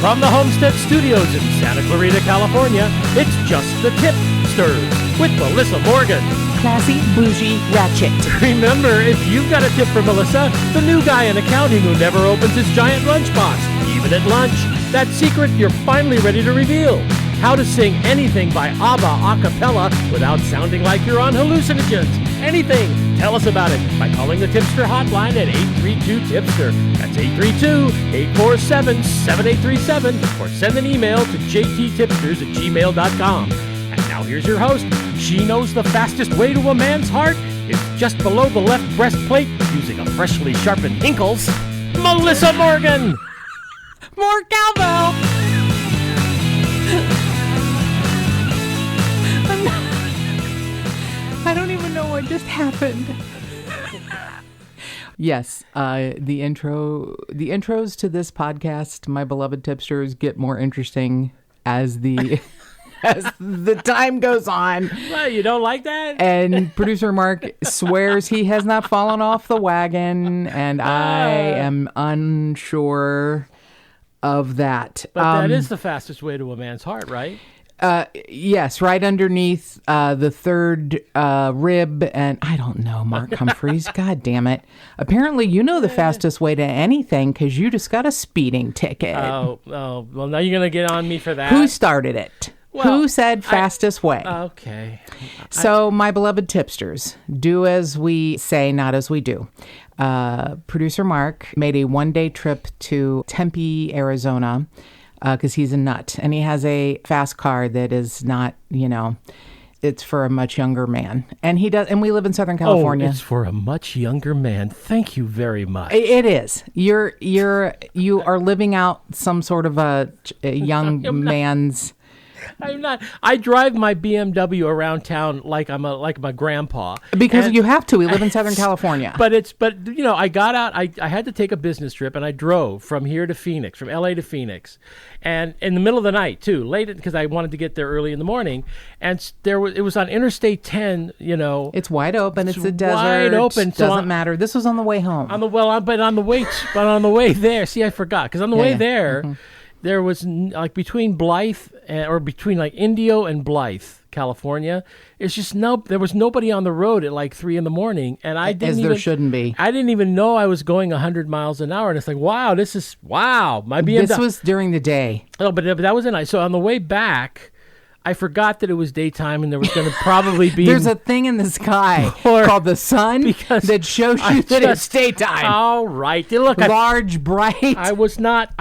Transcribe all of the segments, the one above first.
From the Homestead Studios in Santa Clarita, California, it's just the Tip-Sters with Melissa Morgan. Classy, bougie, ratchet. Remember, if you've got a tip for Melissa, the new guy in accounting who never opens his giant lunchbox, even at lunch, that secret you're finally ready to reveal. How to sing anything by ABBA a cappella without sounding like you're on hallucinogens. Anything. Tell us about it by calling the Tipster hotline at 832-TIPSTER. That's 832-847-7837. Or send an email to jttipsters@gmail.com. And now here's your host. She knows the fastest way to a man's heart. It's just below the left breastplate using a freshly sharpened Hinkles. Melissa Morgan! More cowbell! I don't even know what just happened. Yes, the intros to this podcast, my beloved Tipsters, get more interesting as the time goes on. Well, you don't like that? And producer Mark swears he has not fallen off the wagon, and I am unsure of that. But that is the fastest way to a man's heart, right? Yes, right underneath the third rib, and I don't know, Mark Humphreys. God damn it! Apparently, you know the fastest way to anything because you just got a speeding ticket. Oh, well, now you're gonna get on me for that. Who started it? Well, who said fastest way? Okay. So, my beloved Tipsters, do as we say, not as we do. Producer Mark made a one-day trip to Tempe, Arizona. Because he's a nut, and he has a fast car that is not, it's for a much younger man, and he does. And we live in Southern California. Oh, it's for a much younger man. Thank you very much. It is. You are living out some sort of a young man's. I'm not. I drive my BMW around town like my grandpa. Because you have to. We live in Southern California. But I got out. I had to take a business trip, and I drove from here to Phoenix, from LA to Phoenix, and in the middle of the night too, late because I wanted to get there early in the morning. And it was on Interstate 10. It's wide open. It's a desert. Wide open. Doesn't matter. This was on the way home. But on the way there. See, I forgot because on the way there. Mm-hmm. There was between Blythe or between Indio and Blythe, California. It's just there was nobody on the road at 3 a.m, and I didn't. As there shouldn't be. I didn't even know I was going 100 miles an hour, and it's wow, my BMW. This was during the day. Oh, but that was a night. So on the way back, I forgot that it was daytime, and there was going to probably be. There's a thing in the sky called the sun that shows you that it's daytime. All right, look, large, bright. I was not.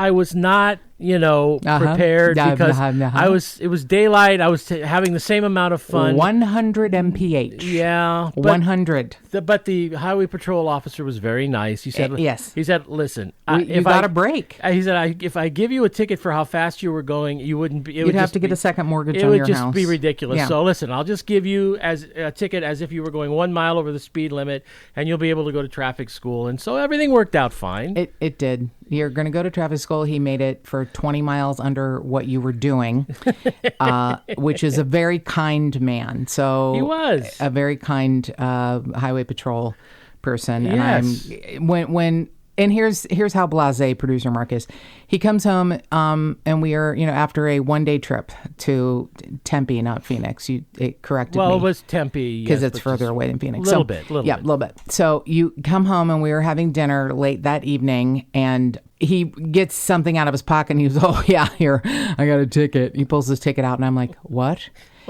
Prepared because it was daylight. I was having the same amount of fun. 100 mph. Yeah. 100. But the highway patrol officer was very nice. He said, yes. He said, listen, you got a break. He said, if I give you a ticket for how fast you were going, you wouldn't be. You'd have to get a second mortgage on your house. It would just be ridiculous. Yeah. So listen, I'll just give you a ticket as if you were going 1 mile over the speed limit, and you'll be able to go to traffic school. And so everything worked out fine. It did. You're going to go to traffic school. He made it for 20 miles under what you were doing, which is a very kind man. So he was a very kind highway patrol person. Yes. And here's how blasé producer Mark is. He comes home and we are, after a one-day trip to Tempe, not Phoenix. It corrected me. Well, it was Tempe. Because it's further away than Phoenix. A little bit. A little bit. So you come home and we were having dinner late that evening, and he gets something out of his pocket and he goes, oh, yeah, here, I got a ticket. He pulls his ticket out and I'm like, what?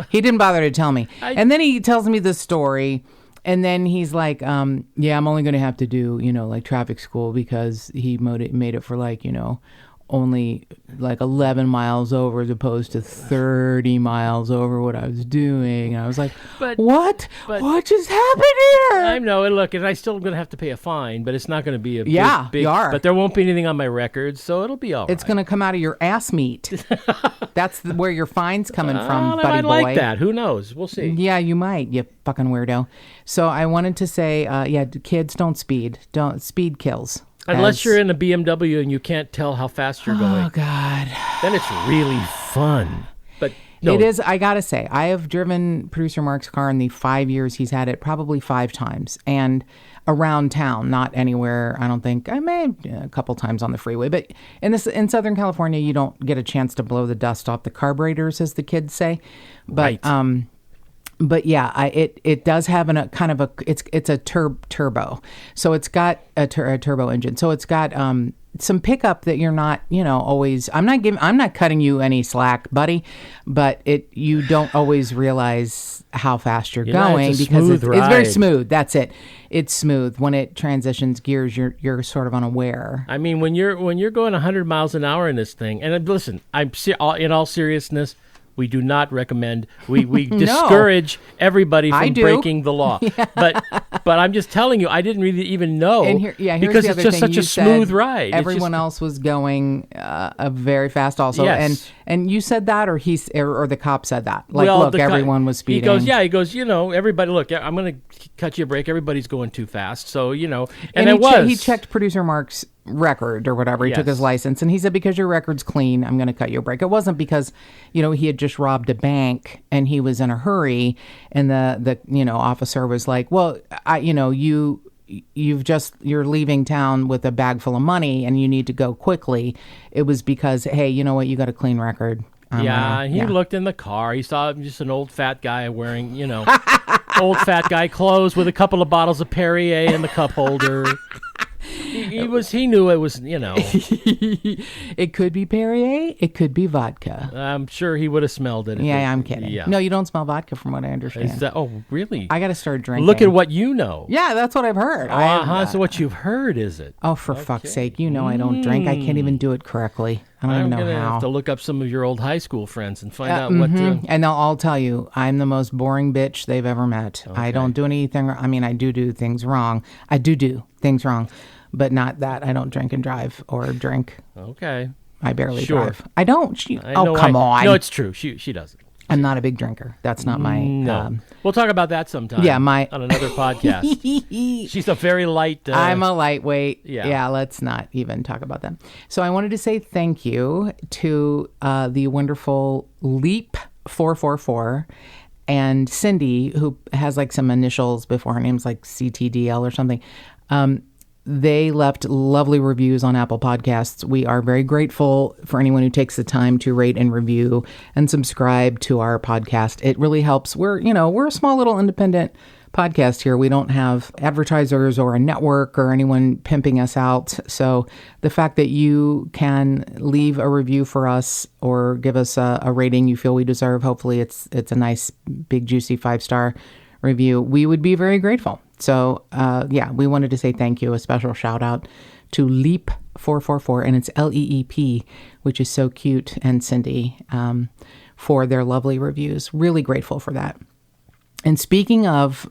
He didn't bother to tell me. And then he tells me the story. And then he's like, yeah, I'm only going to have to do, traffic school because he made it for only 11 miles over as opposed to 30 miles over what I was doing. And I was like, what? What just happened here? I know. And look, and I still going to have to pay a fine, but it's not going to be a big, you are. But there won't be anything on my records, so it'll be all right. It's going to come out of your ass meat. That's where your fine's coming from, buddy boy. I might like that. Who knows? We'll see. Yeah, you might, you fucking weirdo. So I wanted to say, kids, don't speed. Speed kills. Unless you're in a BMW and you can't tell how fast you're going. Oh, God. Then it's really fun. But It is. I gotta say, I have driven producer Mark's car in the 5 years he's had it, probably 5 times, and around town, not anywhere. I don't think I may have a couple times on the freeway, but in Southern California, you don't get a chance to blow the dust off the carburetors, as the kids say. But Right. But yeah, it does have a kind of it's a turbo, so it's got a turbo engine, so it's got some pickup that you're not always. I'm not cutting you any slack, buddy, but you don't always realize how fast you're going it's a because smooth it's very ride. smooth. That's it. It's smooth. When it transitions gears, you're sort of unaware. I mean, when you're going 100 miles an hour in this thing, and listen, in all seriousness, we do not recommend. We discourage everybody I from do. breaking the law. But I'm just telling you, I didn't really even know. And here's because the it's other just thing. such You a smooth said ride. Everyone else was going very fast, also. Yes. And you said that, or or the cop said that. Like, Well, look, the guy- everyone was speeding. He goes, everybody, look, I'm going to cut you a break. Everybody's going too fast. So, and And it was. he checked producer Mark's record or whatever. He took his Yes. license, and he said, because your record's clean, I'm going to cut you a break. It wasn't because, he had just robbed a bank and he was in a hurry, and the officer was like, well, you're leaving town with a bag full of money and you need to go quickly. It was because, hey, you know what, you got a clean record. He looked in the car. He saw just an old fat guy wearing, old fat guy clothes with a couple of bottles of Perrier in the cup holder. He knew it was, It could be Perrier. It could be vodka. I'm sure he would have smelled it. Yeah, I'm kidding. Yeah. No, you don't smell vodka from what I understand. Is that, oh, really? I got to start drinking. Look at what you know. Yeah, that's what I've heard. So what you've heard, is it? Oh, for fuck's sake. I don't drink. I can't even do it correctly. I don't I'm even going know to how. have to look up some of your old high school friends and find out what... And I'll tell you, I'm the most boring bitch they've ever met. I don't do anything. I mean, I do things wrong. I do things wrong, but not that. I don't drink and drive or drink. Okay. I barely Sure. drive. I don't. No, come on. No, it's true. She doesn't. I'm not a big drinker. That's not my... No. We'll talk about that sometime. Yeah, on another podcast. She's a very light... I'm a lightweight. Yeah. Let's not even talk about that. So I wanted to say thank you to the wonderful Leap 444 and Cindy, who has like some initials before her name's like CTDL or something. They left lovely reviews on Apple Podcasts. We are very grateful for anyone who takes the time to rate and review and subscribe to our podcast. It really helps. We're a small little independent podcast here. We don't have advertisers or a network or anyone pimping us out. So the fact that you can leave a review for us or give us a rating you feel we deserve, hopefully it's a nice, big, juicy 5-star review, we would be very grateful. So, we wanted to say thank you. A special shout out to Leap 444, and it's LEEP, which is so cute, and Cindy, for their lovely reviews. Really grateful for that. And speaking of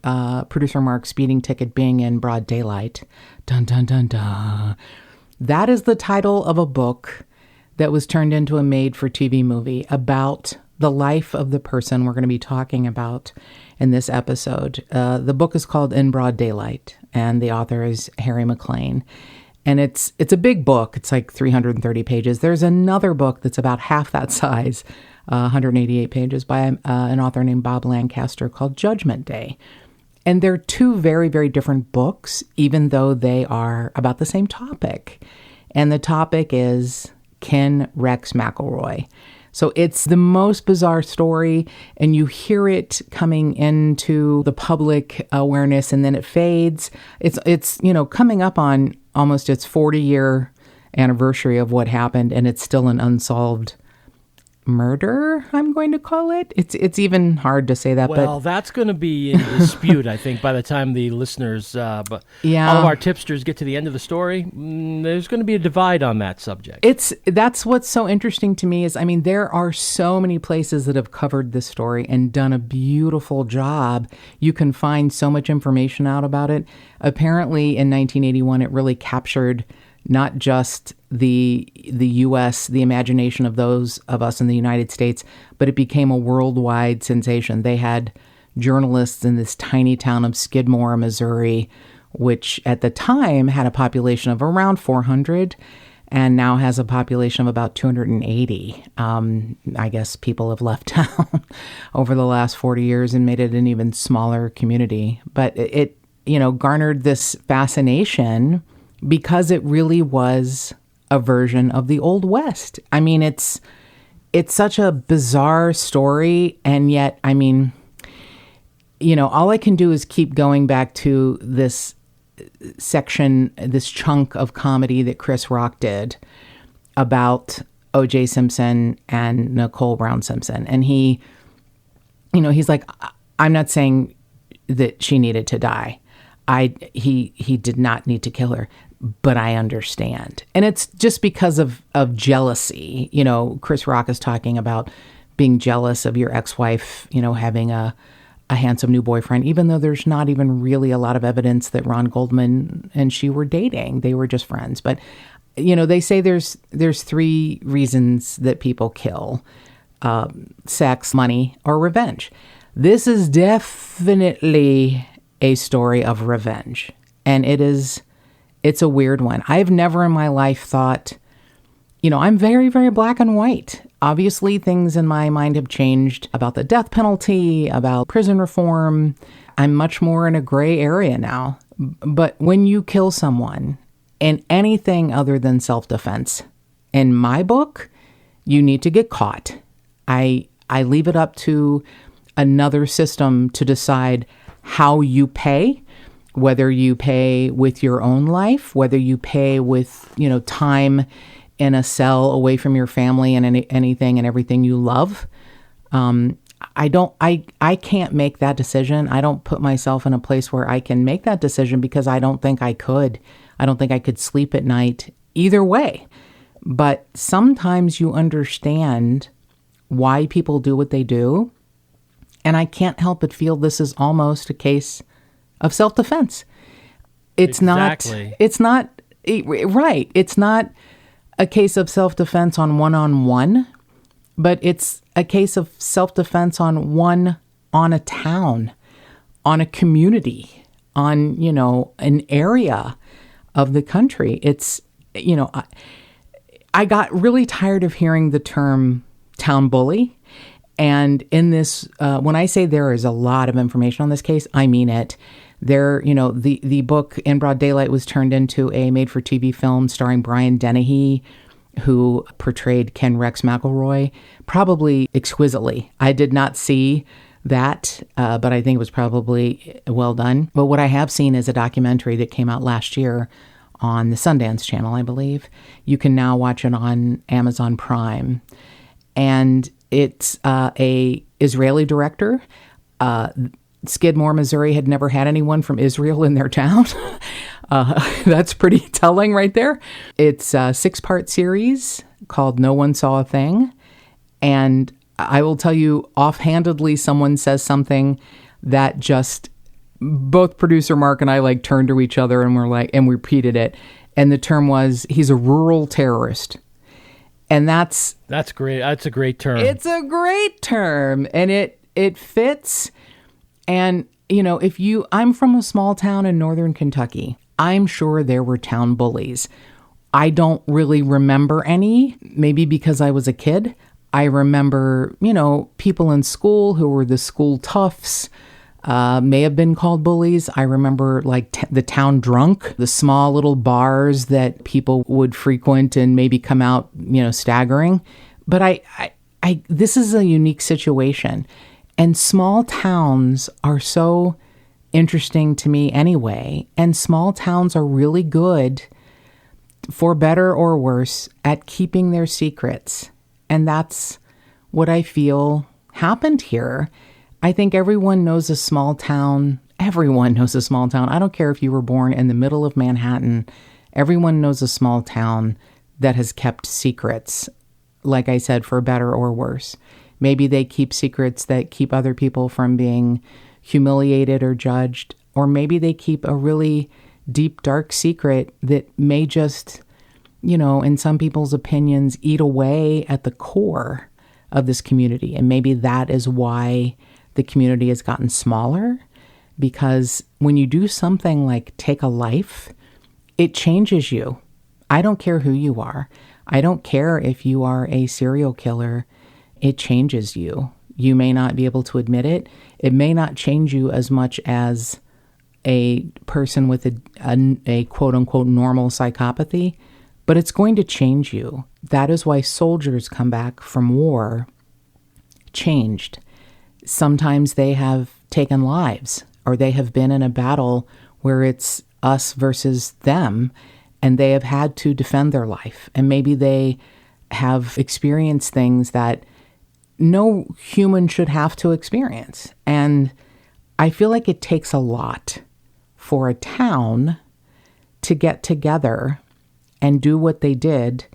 producer Mark's speeding ticket being in broad daylight, dun dun dun dun, that is the title of a book that was turned into a made-for-TV movie about the life of the person we're going to be talking about in this episode. The book is called In Broad Daylight, and the author is Harry McLean. And it's a big book. It's like 330 pages. There's another book that's about half that size, 188 pages, by an author named Bob Lancaster called Judgment Day. And they're two very, very different books, even though they are about the same topic. And the topic is Ken Rex McElroy. So it's the most bizarre story, and you hear it coming into the public awareness, and then it fades. It's coming up on almost its 40-year anniversary of what happened, and it's still an unsolved murder, I'm going to call it. It's even hard to say that. Well, that's going to be in dispute, I think, by the time the listeners, all of our tipsters get to the end of the story. There's going to be a divide on that subject. That's what's so interesting to me is, I mean, there are so many places that have covered this story and done a beautiful job. You can find so much information out about it. Apparently, in 1981, it really captured not just the U.S., the imagination of those of us in the United States, but it became a worldwide sensation. They had journalists in this tiny town of Skidmore, Missouri, which at the time had a population of around 400. and now has a population of about 280. I guess people have left town over the last 40 years and made it an even smaller community. But it garnered this fascination because it really was a version of the Old West. I mean, it's such a bizarre story, and yet, I mean, all I can do is keep going back to this section, this chunk of comedy that Chris Rock did about O.J. Simpson and Nicole Brown Simpson. And he, he's like, I'm not saying that she needed to die. He did not need to kill her, but I understand. And it's just because of jealousy. Chris Rock is talking about being jealous of your ex-wife, having a handsome new boyfriend, even though there's not even really a lot of evidence that Ron Goldman and she were dating. They were just friends. But, they say there's 3 reasons that people kill: sex, money, or revenge. This is definitely a story of revenge. And it's a weird one. I've never in my life thought, I'm very, very black and white. Obviously, things in my mind have changed about the death penalty, about prison reform. I'm much more in a gray area now. But when you kill someone in anything other than self-defense, in my book, you need to get caught. I leave it up to another system to decide how you pay, whether you pay with your own life, whether you pay with, time in a cell away from your family and anything and everything you love. I can't make that decision. I don't put myself in a place where I can make that decision because I don't think I could. I don't think I could sleep at night either way. But sometimes you understand why people do what they do. And I can't help but feel this is almost a case of self-defense. It's not a case of self-defense on one-on-one, but it's a case of self-defense on a town, on a community, on, an area of the country. It's, I got really tired of hearing the term town bully. And in this, when I say there is a lot of information on this case, I mean it. There, the book In Broad Daylight was turned into a made-for-TV film starring Brian Dennehy, who portrayed Ken Rex McElroy, probably exquisitely. I did not see that, but I think it was probably well done. But what I have seen is a documentary that came out last year on the Sundance Channel, I believe. You can now watch it on Amazon Prime. And it's a Israeli director. Skidmore, Missouri had never had anyone from Israel in their town. That's pretty telling right there. It's a 6-part series called No One Saw a Thing. And I will tell you offhandedly, someone says something that just both producer Mark and I turned to each other and and we repeated it. And the term was, he's a rural terrorist. And that's great. That's a great term. It's a great term. And it fits. And, I'm from a small town in northern Kentucky. I'm sure there were town bullies. I don't really remember any, maybe because I was a kid. I remember, people in school who were the school toughs, may have been called bullies. I remember the town drunk, the small little bars that people would frequent and maybe come out, staggering. But I this is a unique situation. And small towns are so interesting to me anyway. And small towns are really good, for better or worse, at keeping their secrets. And that's what I feel happened here. I think everyone knows a small town. Everyone knows a small town. I don't care if you were born in the middle of Manhattan. Everyone knows a small town that has kept secrets, like I said, for better or worse. Maybe they keep secrets that keep other people from being humiliated or judged. Or maybe they keep a really deep, dark secret that may just, in some people's opinions, eat away at the core of this community. And maybe that is why the community has gotten smaller. Because when you do something like take a life, it changes you. I don't care who you are. I don't care if you are a serial killer. It changes you. You may not be able to admit it. It may not change you as much as a person with a quote unquote normal psychopathy, but it's going to change you. That is why soldiers come back from war changed. Sometimes they have taken lives, or they have been in a battle where it's us versus them, and they have had to defend their life. And maybe they have experienced things that no human should have to experience. And I feel like it takes a lot for a town to get together and do what they did.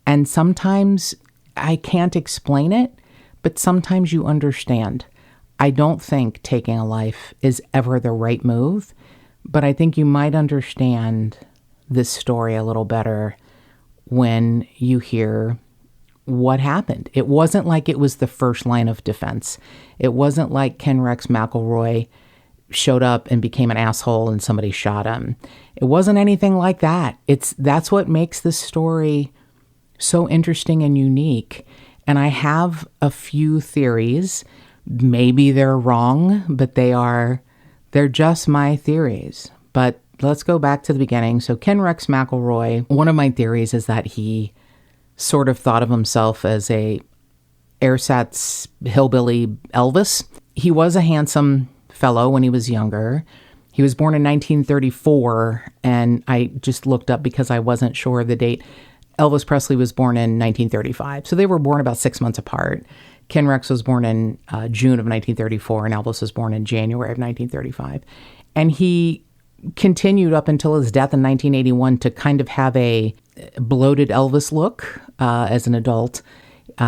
And sometimes I can't explain it, but sometimes you understand. I don't think taking a life is ever the right move, but I think you might understand this story a little better when you hear what happened. It wasn't like it was the first line of defense. It wasn't like Ken Rex McElroy showed up and became an asshole and somebody shot him. It wasn't anything like that. That's what makes this story so interesting and unique. And I have a few theories. Maybe they're wrong, but they're just my theories. But let's go back to the beginning. So Ken Rex McElroy, one of my theories is that he sort of thought of himself as a ersatz hillbilly Elvis. He was a handsome fellow when he was younger. He was born in 1934, and I just looked up because I wasn't sure of the date. Elvis Presley was born in 1935, so they were born about 6 months apart. Ken Rex was born in June of 1934, and Elvis was born in January of 1935. And he continued up until his death in 1981 to kind of have a bloated Elvis look as an adult.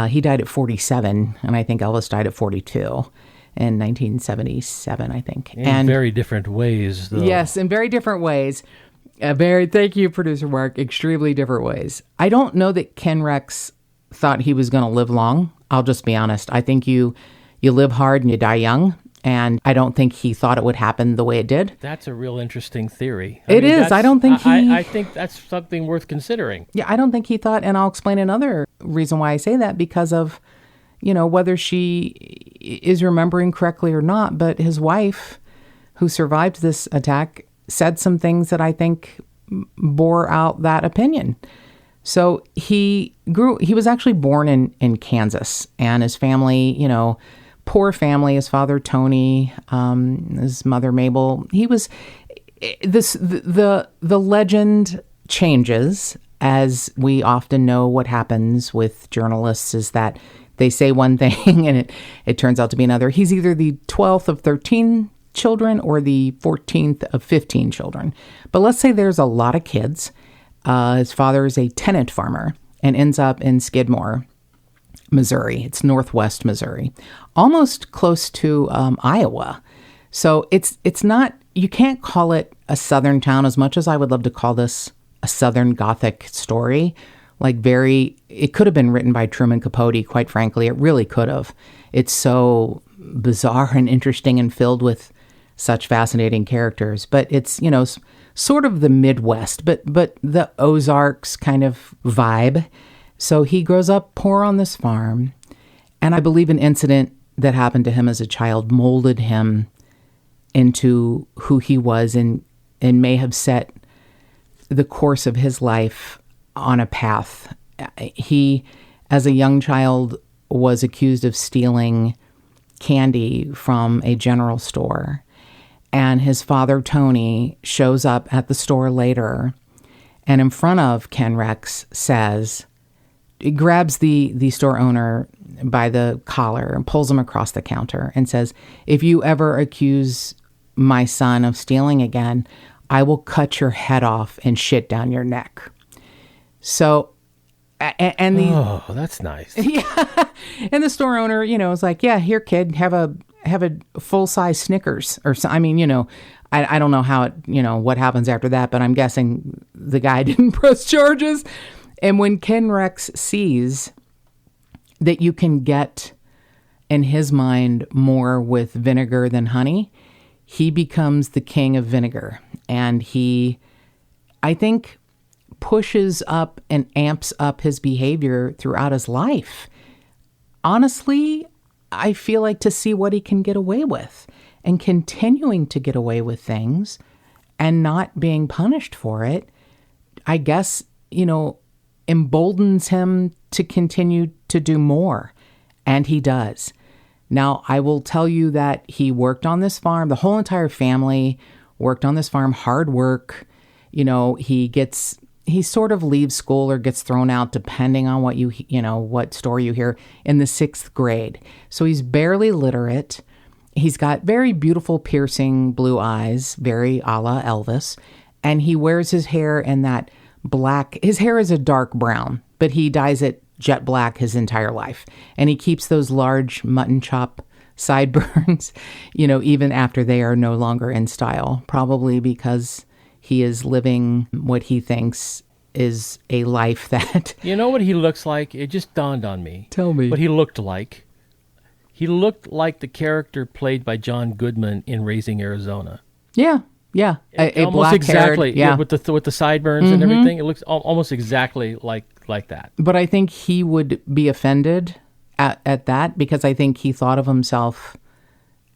He died at 47, and I think Elvis died at 42. In 1977, I think. In very different ways, though. Yes, in very different ways. Thank you, producer Mark. Extremely different ways. I don't know that Ken Rex thought he was going to live long. I'll just be honest. I think you live hard and you die young. And I don't think he thought it would happen the way it did. That's a real interesting theory. It is. I don't think I think that's something worth considering. Yeah, I don't think he thought, and I'll explain another reason why I say that, because of whether she is remembering correctly or not, but his wife, who survived this attack, said some things that I think bore out that opinion. So he was actually born in Kansas, and his family, poor family, his father, Tony, his mother, Mabel, the legend changes, as we often know. What happens with journalists is that they say one thing and it turns out to be another. He's either the 12th of 13 children or the 14th of 15 children. But let's say there's a lot of kids. His father is a tenant farmer and ends up in Skidmore, Missouri. It's northwest Missouri, almost close to Iowa. So it's not, you can't call it a southern town, as much as I would love to call this a southern Gothic story. It could have been written by Truman Capote, quite frankly. It really could have. It's so bizarre and interesting and filled with such fascinating characters. But it's, sort of the Midwest, but the Ozarks kind of vibe. So he grows up poor on this farm. And I believe an incident that happened to him as a child molded him into who he was and may have set the course of his life on a path. He, as a young child, was accused of stealing candy from a general store. And his father, Tony, shows up at the store later and in front of Ken Rex he grabs the store owner by the collar and pulls him across the counter and says, "If you ever accuse my son of stealing again, I will cut your head off and shit down your neck." So, oh, that's nice. Yeah. And the store owner, is like, "Yeah, here, kid, have a full-size Snickers," or so. I mean, I don't know how it, what happens after that, but I'm guessing the guy didn't press charges. And when Ken Rex sees that you can get, in his mind, more with vinegar than honey, he becomes the king of vinegar. And I think pushes up and amps up his behavior throughout his life. Honestly, I feel like to see what he can get away with and continuing to get away with things and not being punished for it, I guess, emboldens him to continue to do more. And he does. Now, I will tell you that he worked on this farm. The whole entire family worked on this farm, hard work. He sort of leaves school or gets thrown out depending on what story you hear in the 6th grade. So he's barely literate. He's got very beautiful piercing blue eyes, very a la Elvis. And he wears his hair in that black. His hair is a dark brown, but he dyes it jet black his entire life. And he keeps those large mutton chop sideburns, even after they are no longer in style, probably because he is living what he thinks is a life that... You know what he looks like? It just dawned on me. Tell me. What he looked like. He looked like the character played by John Goodman in Raising Arizona. Yeah. A almost black exactly. Yeah. With the sideburns and everything. It looks almost exactly like that. But I think he would be offended at that because I think he thought of himself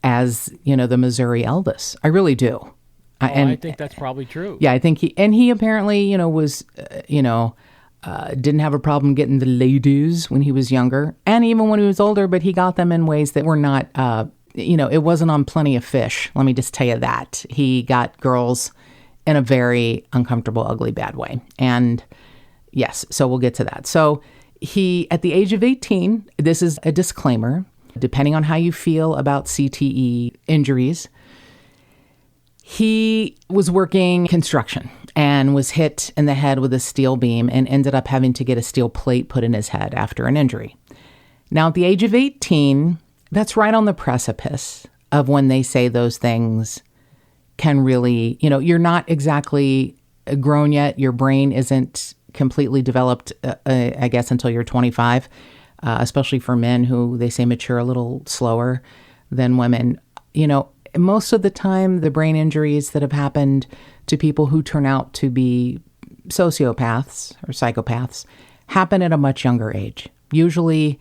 as, the Missouri Elvis. I really do. I think that's probably true. Yeah, I think he apparently, was, didn't have a problem getting the ladies when he was younger and even when he was older, but he got them in ways that were not, it wasn't on Plenty of Fish. Let me just tell you that. He got girls in a very uncomfortable, ugly, bad way. And yes, so we'll get to that. So he, at the age of 18, this is a disclaimer, depending on how you feel about CTE injuries, he was working construction and was hit in the head with a steel beam and ended up having to get a steel plate put in his head after an injury. Now, at the age of 18, that's right on the precipice of when they say those things can really, you're not exactly grown yet. Your brain isn't completely developed, I guess, until you're 25, especially for men who they say mature a little slower than women. Most of the time, the brain injuries that have happened to people who turn out to be sociopaths or psychopaths happen at a much younger age, usually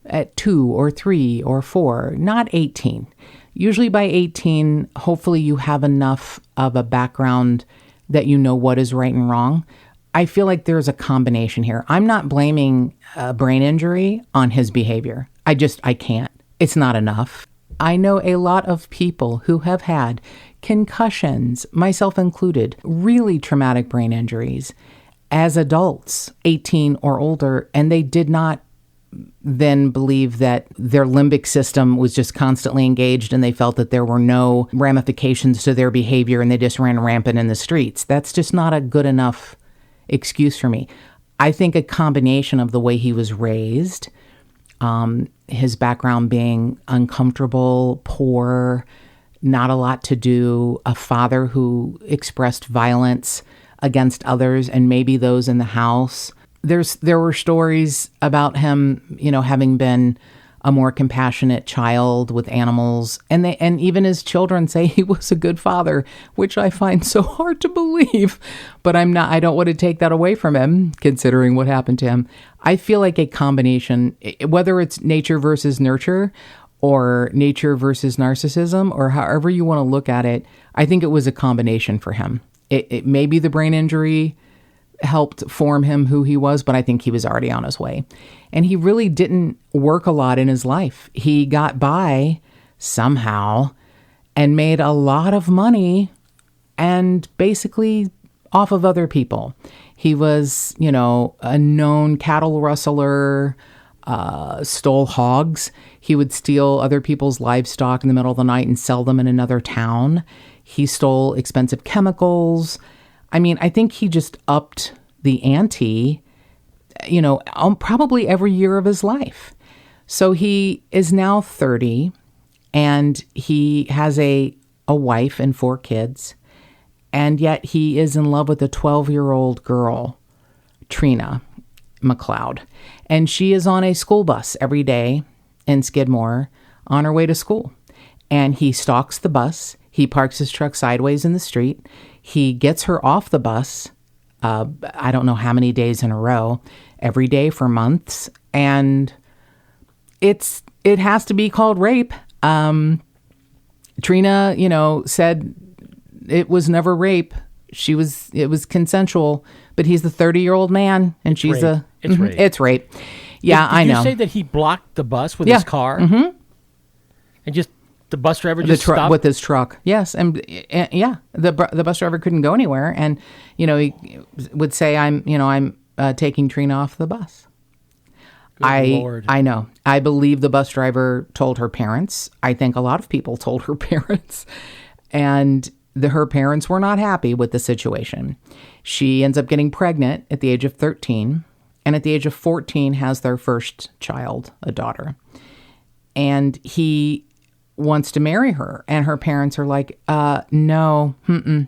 at 2 or 3 or 4, not 18. Usually by 18, hopefully you have enough of a background that you know what is right and wrong. I feel like there's a combination here. I'm not blaming a brain injury on his behavior. I can't. It's not enough. I know a lot of people who have had concussions, myself included, really traumatic brain injuries as adults, 18 or older, and they did not then believe that their limbic system was just constantly engaged and they felt that there were no ramifications to their behavior and they just ran rampant in the streets. That's just not a good enough excuse for me. I think a combination of the way he was raised, his background being uncomfortable, poor, not a lot to do, a father who expressed violence against others and maybe those in the house. There were stories about him, having been a more compassionate child with animals, and even his children say he was a good father, which I find so hard to believe. But I don't want to take that away from him, considering what happened to him. I feel like a combination, whether it's nature versus nurture, or nature versus narcissism, or however you want to look at it, I think it was a combination for him. It maybe the brain injury helped form him who he was, but I think he was already on his way. And he really didn't work a lot in his life. He got by somehow and made a lot of money and basically off of other people. He was, a known cattle rustler, stole hogs. He would steal other people's livestock in the middle of the night and sell them in another town. He stole expensive chemicals. I think he just upped the ante, probably every year of his life. So he is now 30 and he has a wife and 4 kids. And yet he is in love with a 12-year-old girl, Trina McLeod. And she is on a school bus every day in Skidmore on her way to school. And he stalks the bus. He parks his truck sideways in the street. He gets her off the bus I don't know how many days in a row, every day for months. And it has to be called rape. Trina, said it was never rape. It was consensual, but he's the 30-year-old man and she's rape. It's rape. It's rape. Yeah, Did I know. you say that he blocked the bus with his car? Mm-hmm. And just the bus driver just stopped? With his truck. Yes. And yeah, the bus driver couldn't go anywhere. And, he would say, I'm taking Trina off the bus. Lord. I know. I believe the bus driver told her parents. I think a lot of people told her parents. And her parents were not happy with the situation. She ends up getting pregnant at the age of 13. And at the age of 14 has their first child, a daughter. And he wants to marry her. And her parents are like, no,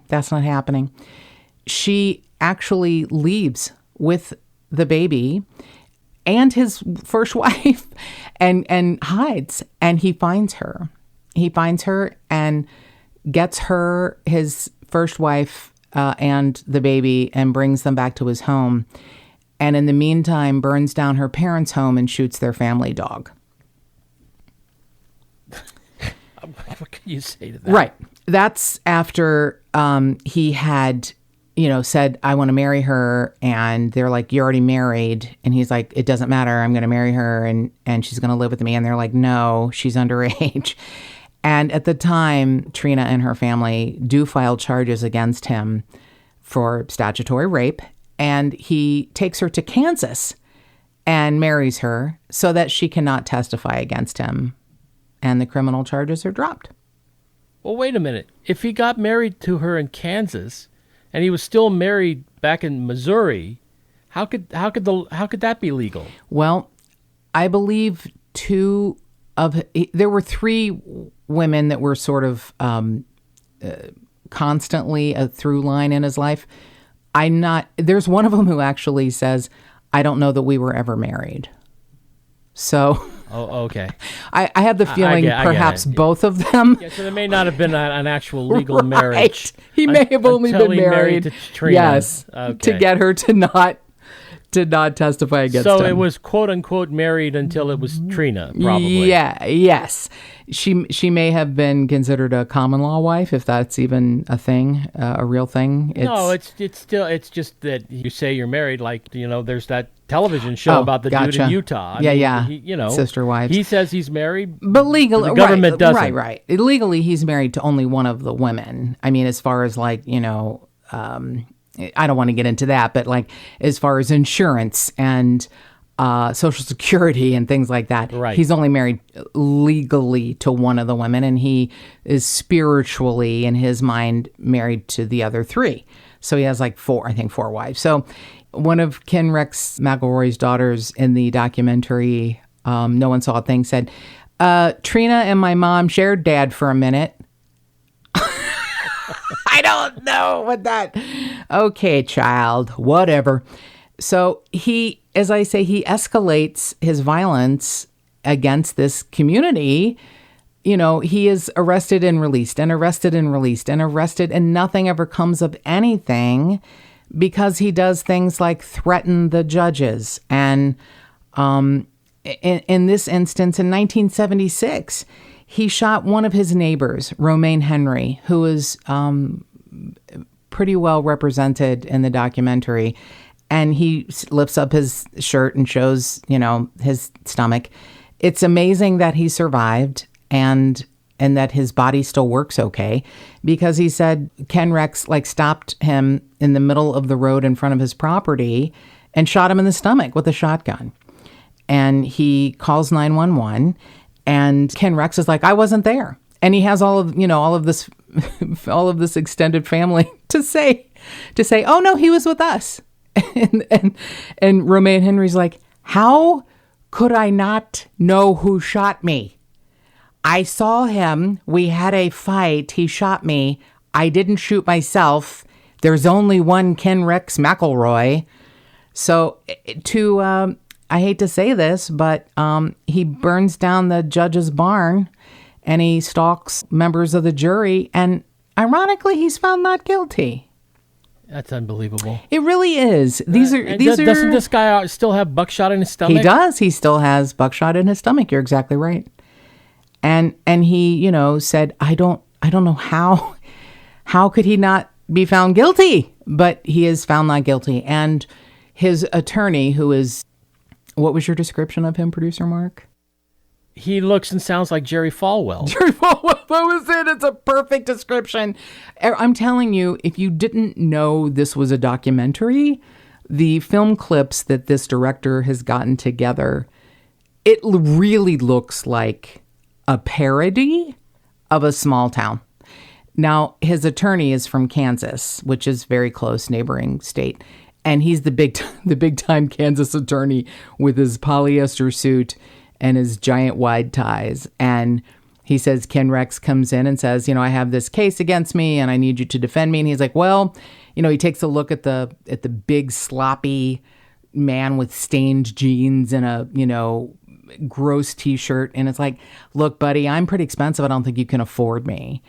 that's not happening. She actually leaves with the baby and his first wife and hides. And he finds her. He finds her and gets her, his first wife, and the baby and brings them back to his home. And in the meantime, burns down her parents' home and shoots their family dog. What can you say to that? Right. That's after he had, said, I want to marry her. And they're like, you're already married. And he's like, it doesn't matter. I'm going to marry her and she's going to live with me. And they're like, no, she's underage. And at the time, Trina and her family do file charges against him for statutory rape. And he takes her to Kansas and marries her so that she cannot testify against him. And the criminal charges are dropped. Well, wait a minute. If he got married to her in Kansas and he was still married back in Missouri, how could that be legal? Well, I believe there were 3 women that were sort of constantly a through line in his life. There's one of them who actually says, I don't know that we were ever married. So. Oh, okay. I have the feeling perhaps both of them. Yeah, so there may not have been an actual legal marriage. He may have only been married. To Trina. Yes. Okay. To get her to not testify against him. So it was quote unquote married until it was Trina, probably. Yeah. Yes. She may have been considered a common law wife, if that's even a thing, a real thing. It's just that you say you're married, like there's that television show about the dude in Utah. Sister wives. He says he's married, but legally, the government doesn't. Right. Legally, he's married to only one of the women. I mean, as far as I don't want to get into that, but as far as insurance and Social Security and things like that, right. He's only married legally to one of the women, and he is spiritually, in his mind, married to the other 3. So he has 4 wives. So one of Ken Rex McElroy's daughters in the documentary, No One Saw a Thing, said, Trina and my mom shared dad for a minute. I don't know what that. Okay, child, whatever. So he, as I say, he escalates his violence against this community. He is arrested and released and arrested and released and arrested, and nothing ever comes of anything because he does things like threaten the judges. And in this instance, in 1976, he shot one of his neighbors, Romaine Henry, who is pretty well represented in the documentary. And he lifts up his shirt and shows, his stomach. It's amazing that he survived and that his body still works okay, because he said Ken Rex stopped him in the middle of the road in front of his property and shot him in the stomach with a shotgun. And he calls 911, and Ken Rex is like, I wasn't there. And he has all of this extended family to say, oh no, he was with us. And Romaine Henry's like, how could I not know who shot me? I saw him. We had a fight. He shot me. I didn't shoot myself. There's only one Ken Rex McElroy. So I hate to say this, but he burns down the judge's barn and he stalks members of the jury. And ironically, he's found not guilty. That's unbelievable. It really is. Doesn't this guy still have buckshot in his stomach? He does. He still has buckshot in his stomach. You're exactly right. And he, said, I don't know how could he not be found guilty? But he is found not guilty. And his attorney, who is, what was your description of him, producer Mark? He looks and sounds like Jerry Falwell. Jerry Falwell, that was it. It's a perfect description. I'm telling you, if you didn't know this was a documentary, the film clips that this director has gotten together, it really looks like a parody of a small town. Now, his attorney is from Kansas, which is very close neighboring state. And he's the big time Kansas attorney with his polyester suit and his giant wide ties. And he says, Ken Rex comes in and says, I have this case against me and I need you to defend me. And he's like, well, he takes a look at the big sloppy man with stained jeans and a, gross t-shirt. And it's like, look, buddy, I'm pretty expensive. I don't think you can afford me.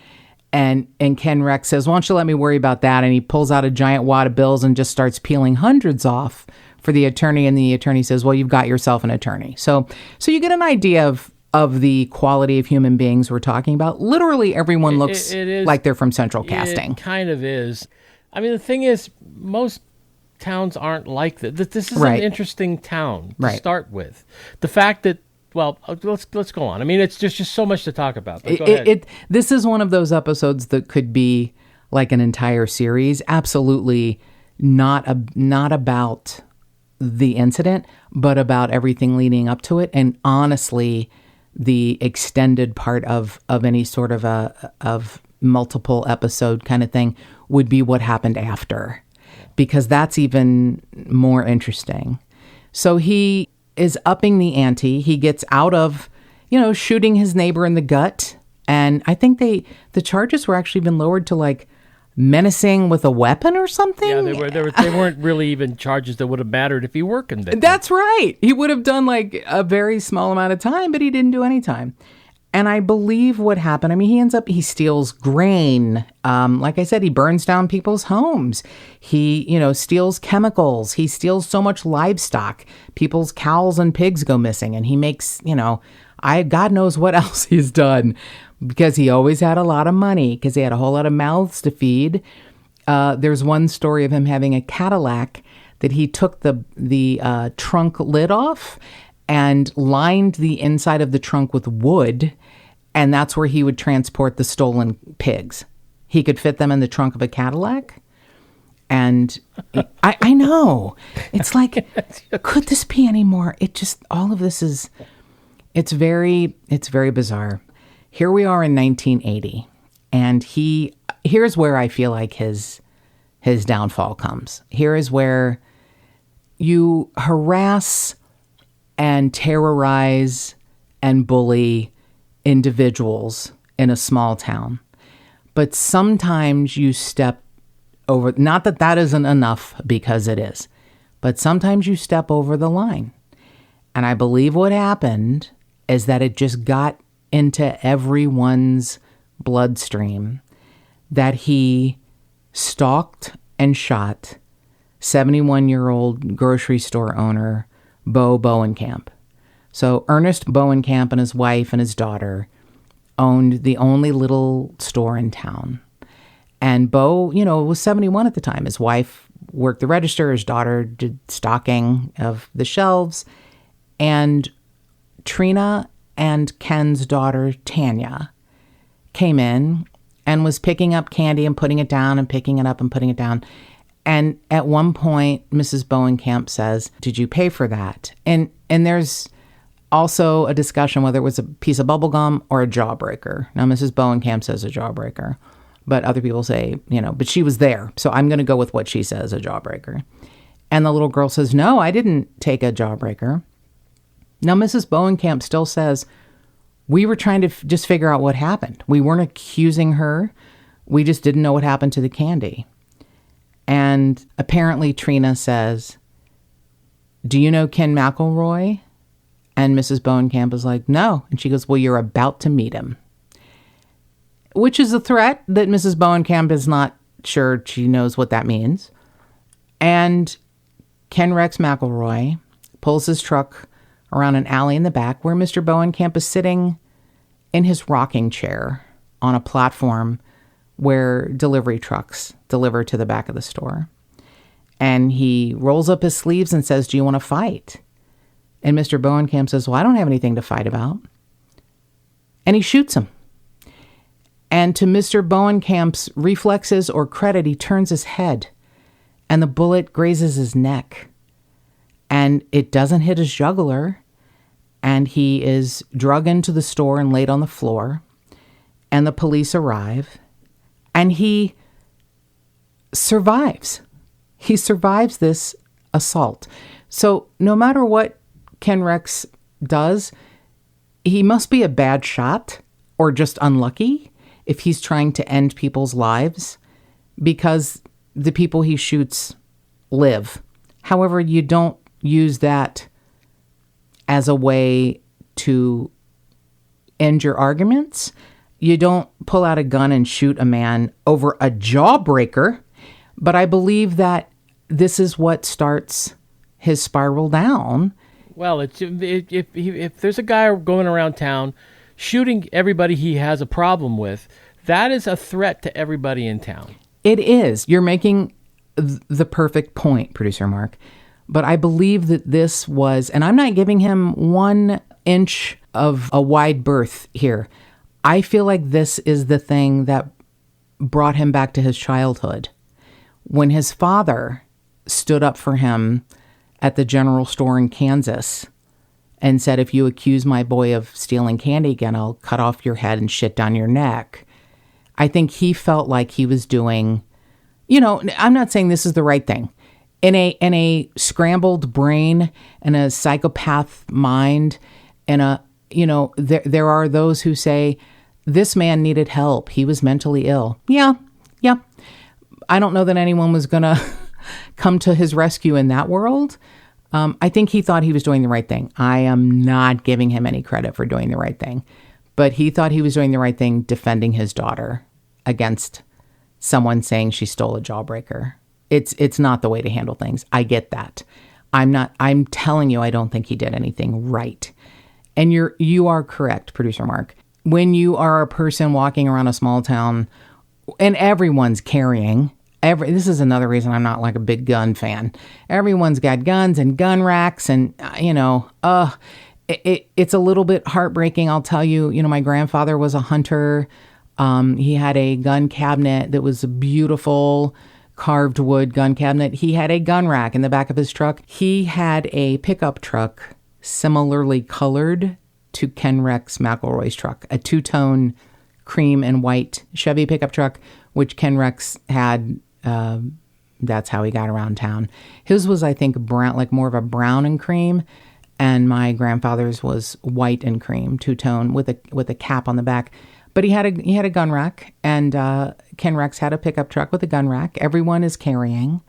And Ken Rex says, why don't you let me worry about that? And he pulls out a giant wad of bills and just starts peeling hundreds off for the attorney. And the attorney says, well, you've got yourself an attorney. So you get an idea of the quality of human beings we're talking about. Literally everyone looks like they're from Central Casting. It kind of is. I mean, the thing is, most towns aren't like that. This is Right. an interesting town to Right. start with. The fact that, well, let's go on. I mean, it's just so much to talk about. But go ahead. This is one of those episodes that could be like an entire series. Absolutely not about the incident, but about everything leading up to it. And honestly, the extended part of any sort of of multiple episode kind of thing would be what happened after, because that's even more interesting. So he is upping the ante. He gets out of, shooting his neighbor in the gut. And I think the charges were actually been lowered to like menacing with a weapon or something. Yeah, they weren't really even charges that would have mattered if he were convicted. That's right. He would have done like a very small amount of time, but he didn't do any time. And I believe what happened, I mean, he steals grain. Like I said, he burns down people's homes. He, steals chemicals. He steals so much livestock. People's cows and pigs go missing. And he makes, God knows what else he's done, because he always had a lot of money, because he had a whole lot of mouths to feed. There's one story of him having a Cadillac that he took the trunk lid off and lined the inside of the trunk with wood, and that's where he would transport the stolen pigs. He could fit them in the trunk of a Cadillac. And I know. It's like, could this be any more? All of this is, it's very bizarre. Here we are in 1980, and here's where I feel like his downfall comes. Here is where you harass and terrorize and bully individuals in a small town. But sometimes you step over, not that that isn't enough, because it is, but sometimes you step over the line. And I believe what happened is that it just got into everyone's bloodstream that he stalked and shot 71-year-old grocery store owner Bo Bowenkamp. So Ernest Bowenkamp and his wife and his daughter owned the only little store in town. And Bo, was 71 at the time. His wife worked the register. His daughter did stocking of the shelves. And Trina and Ken's daughter, Tanya, came in and was picking up candy and putting it down and picking it up and putting it down. And at one point, Mrs. Bowenkamp says, "Did you pay for that?" And there's also a discussion whether it was a piece of bubble gum or a jawbreaker. Now, Mrs. Bowenkamp says a jawbreaker, but other people say, but she was there. So I'm going to go with what she says, a jawbreaker. And the little girl says, "No, I didn't take a jawbreaker." Now, Mrs. Bowenkamp still says, "We were trying to just figure out what happened. We weren't accusing her. We just didn't know what happened to the candy." And apparently Trina says, "Do you know Ken McElroy?" And Mrs. Bowenkamp is like, "No." And she goes, "Well, you're about to meet him." Which is a threat that Mrs. Bowenkamp is not sure she knows what that means. And Ken Rex McElroy pulls his truck around an alley in the back where Mr. Bowenkamp is sitting in his rocking chair on a platform where delivery trucks deliver to the back of the store. And he rolls up his sleeves and says, "Do you want to fight?" And Mr. Bowenkamp says, "Well, I don't have anything to fight about." And he shoots him. And to Mr. Bowenkamp's reflexes or credit, he turns his head and the bullet grazes his neck. And it doesn't hit his jugular. And he is dragged into the store and laid on the floor. And the police arrive. And he survives. He survives this assault. So no matter what Ken Rex does, he must be a bad shot or just unlucky if he's trying to end people's lives, because the people he shoots live. However, you don't use that as a way to end your arguments. You don't pull out a gun and shoot a man over a jawbreaker. But I believe that this is what starts his spiral down. Well, if there's a guy going around town shooting everybody he has a problem with, that is a threat to everybody in town. It is. You're making the perfect point, Producer Mark. But I believe that this was, and I'm not giving him 1 inch of a wide berth here. I feel like this is the thing that brought him back to his childhood. When his father stood up for him at the general store in Kansas and said, "If you accuse my boy of stealing candy again, I'll cut off your head and shit down your neck." I think he felt like he was doing, I'm not saying this is the right thing. In a scrambled brain and a psychopath mind, and there are those who say, this man needed help. He was mentally ill. Yeah. I don't know that anyone was going to come to his rescue in that world. I think he thought he was doing the right thing. I am not giving him any credit for doing the right thing. But he thought he was doing the right thing defending his daughter against someone saying she stole a jawbreaker. It's not the way to handle things. I get that. I'm telling you, I don't think he did anything right. And you are correct, Producer Mark. When you are a person walking around a small town and everyone's carrying, this is another reason I'm not like a big gun fan. Everyone's got guns and gun racks and, it's a little bit heartbreaking. I'll tell you, my grandfather was a hunter. He had a gun cabinet that was a beautiful carved wood gun cabinet. He had a gun rack in the back of his truck. He had a pickup truck similarly colored to Ken Rex McElroy's truck, a two-tone cream and white Chevy pickup truck, which Ken Rex had. That's how he got around town. His was, I think, brown, like more of a brown and cream, and my grandfather's was white and cream, two-tone with a cap on the back. But he had a gun rack, and Ken Rex had a pickup truck with a gun rack. Everyone is carrying.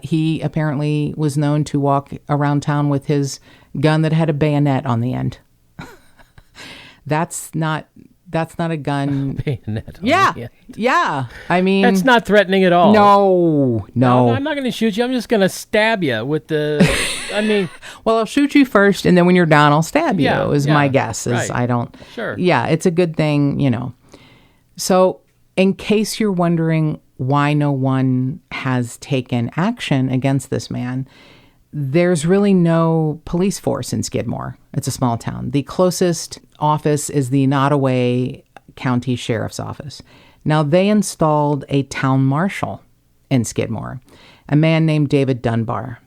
He apparently was known to walk around town with his gun that had a bayonet on the end. That's not a gun. Bayonet. Yeah. I mean, that's not threatening at all. No. I'm not going to shoot you. I'm just going to stab you with the. Well, I'll shoot you first, and then when you're down, I'll stab you. My guess. Right. I don't. Sure. Yeah, it's a good thing, So, in case you're wondering why no one has taken action against this man, there's really no police force in Skidmore. It's a small town. The closest office is the Nottoway County Sheriff's Office. Now, they installed a town marshal in Skidmore, a man named David Dunbar.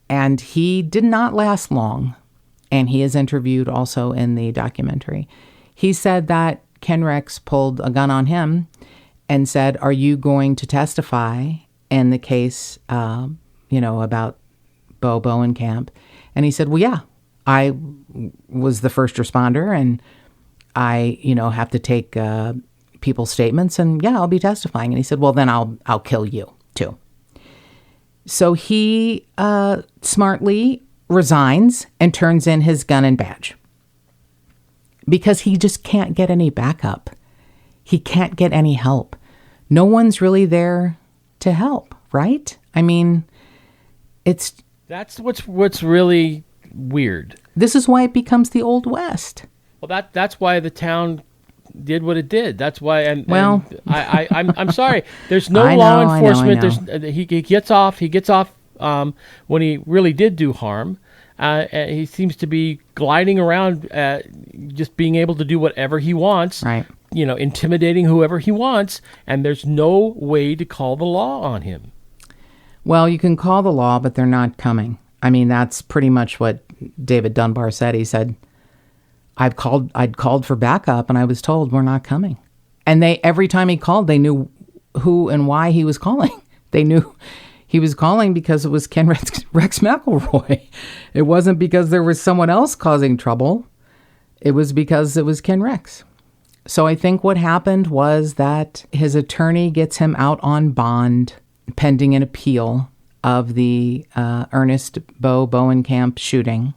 And he did not last long, and he is interviewed also in the documentary. He said that Ken Rex pulled a gun on him and said, "Are you going to testify in the case, about Bo Bowenkamp?" And he said, "Well, yeah, I was the first responder, and I, have to take people's statements, and yeah, I'll be testifying." And he said, "Well, then I'll kill you too." So he smartly resigns and turns in his gun and badge because he just can't get any backup. He can't get any help. no one's really there to help, right? I mean, That's what's really weird. This is why it becomes the Old West. Well, that's why the town did what it did. That's why. And I'm sorry. There's no law enforcement. I know. He gets off. He gets off when he really did do harm. He seems to be gliding around, just being able to do whatever he wants. Right. Intimidating whoever he wants, and there's no way to call the law on him. Well, you can call the law, but they're not coming. I mean, that's pretty much what David Dunbar said. He said, I'd called for backup, and I was told we're not coming. And every time he called, they knew who and why he was calling. They knew he was calling because it was Ken Rex McElroy. It wasn't because there was someone else causing trouble. It was because it was Ken Rex. So I think what happened was that his attorney gets him out on bond pending an appeal of the Ernest Bowenkamp shooting.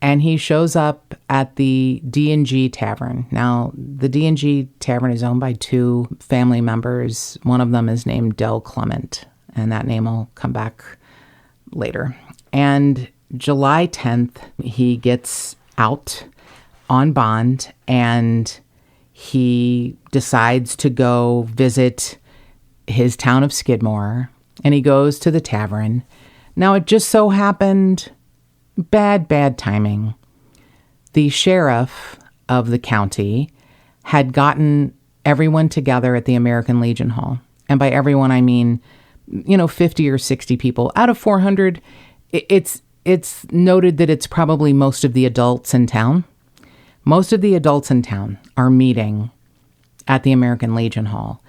And he shows up at the D&G Tavern. Now, the D&G Tavern is owned by two family members. One of them is named Del Clement, and that name will come back later. And July 10th, he gets out on bond, and he decides to go visit his town of Skidmore, and he goes to the tavern. Now, it just so happened, bad timing, the sheriff of the county had gotten everyone together at the American Legion Hall. And by everyone, I mean, 50 or 60 people. Out of 400, it's noted that it's probably most of the adults in town. Most of the adults in town are meeting at the American Legion Hall.